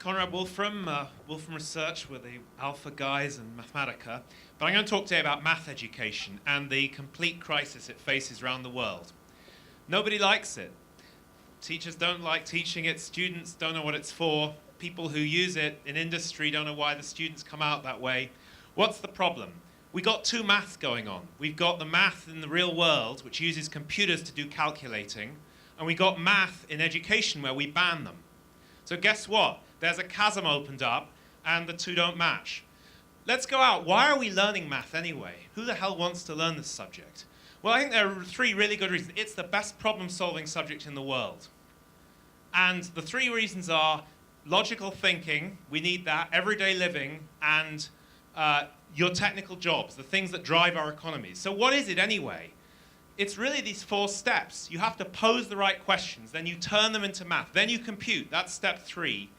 Conrad Wolfram, Wolfram Research. We're the alpha guys in Mathematica. But I'm going to talk today about math education and the complete crisis it faces around the world. Nobody likes it. Teachers don't like teaching it. Students don't know what it's for. People who use it in industry don't know why the students come out that way. What's the problem? We've got two maths going on. We've got the math in the real world, which uses computers to do calculating, and we've got math in education where we ban them. So guess what? There's a chasm opened up, and the two don't match. Let's go out. Why are we learning math anyway? Who the hell wants to learn this subject? Well, I think there are three really good reasons. It's the best problem-solving subject in the world. And the three reasons are logical thinking, we need that, everyday living, and your technical jobs, the things that drive our economies. So what is it anyway? It's really these four steps. You have to pose the right questions, then you turn them into math, then you compute. That's step 3.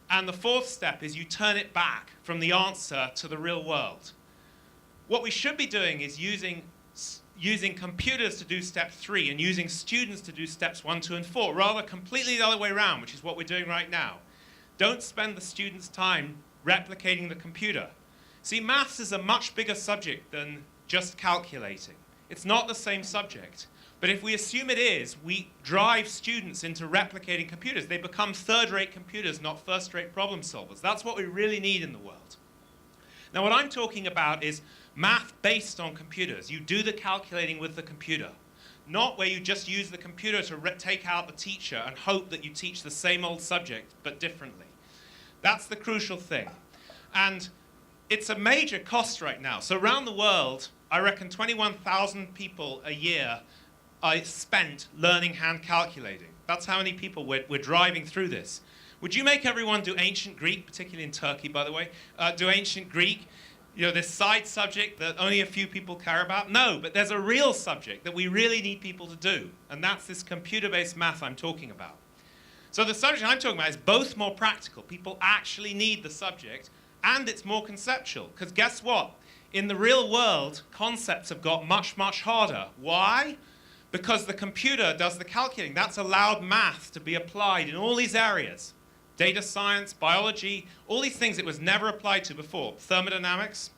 And the fourth step is you turn it back from the answer to the real world. What we should be doing is using computers to do step 3 and using students to do steps 1, 2, and 4, rather completely the other way around, which is what we're doing right now. Don't spend the students' time replicating the computer. See, maths is a much bigger subject than just calculating. It's not the same subject. But if we assume it is, we drive students into replicating computers. They become third-rate computers, not first-rate problem solvers. That's what we really need in the world. Now, what I'm talking about is math based on computers. You do the calculating with the computer, not where you just use the computer to take out the teacher and hope that you teach the same old subject, but differently. That's the crucial thing. And it's a major cost right now. So around the world, I reckon 21,000 people a year are spent learning hand calculating. That's how many people we're driving through this. Would you make everyone do ancient Greek, particularly in Turkey, by the way, do ancient Greek? You know, this side subject that only a few people care about? No, but there's a real subject that we really need people to do, and that's this computer-based math I'm talking about. So the subject I'm talking about is both more practical. People actually need the subject, and it's more conceptual, because guess what? In the real world, concepts have got much, much harder. Why? Because the computer does the calculating. That's allowed math to be applied in all these areas. Data science, biology, all these things it was never applied to before. Thermodynamics.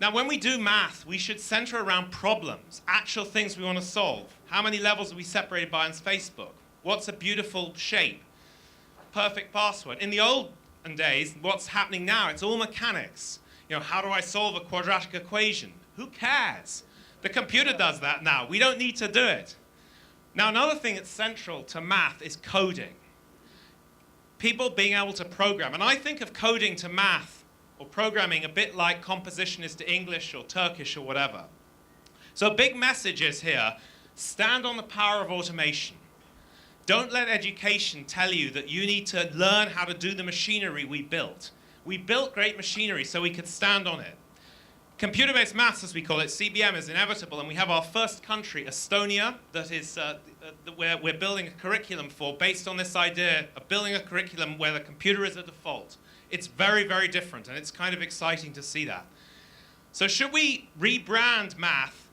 Now, when we do math, we should center around problems, actual things we want to solve. How many levels are we separated by on Facebook? What's a beautiful shape? Perfect password. In the olden days, what's happening now, it's all mechanics. You know, how do I solve a quadratic equation? Who cares? The computer does that now. We don't need to do it. Now, another thing that's central to math is coding. People being able to program. And I think of coding to math or programming a bit like composition is to English or Turkish or whatever. So a big message is here, stand on the power of automation. Don't let education tell you that you need to learn how to do the machinery we built. We built great machinery so we could stand on it. Computer-based maths, as we call it, CBM, is inevitable, and we have our first country, Estonia, that is where we're building a curriculum for, based on this idea of building a curriculum where the computer is a default. It's very, very different, and it's kind of exciting to see that. So should we rebrand math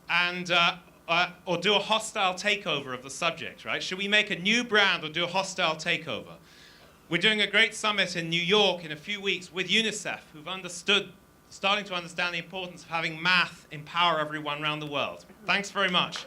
and or do a hostile takeover of the subject, right? Should we make a new brand or do a hostile takeover? We're doing a great summit in New York in a few weeks with UNICEF, who've starting to understand the importance of having math empower everyone around the world. Thanks very much.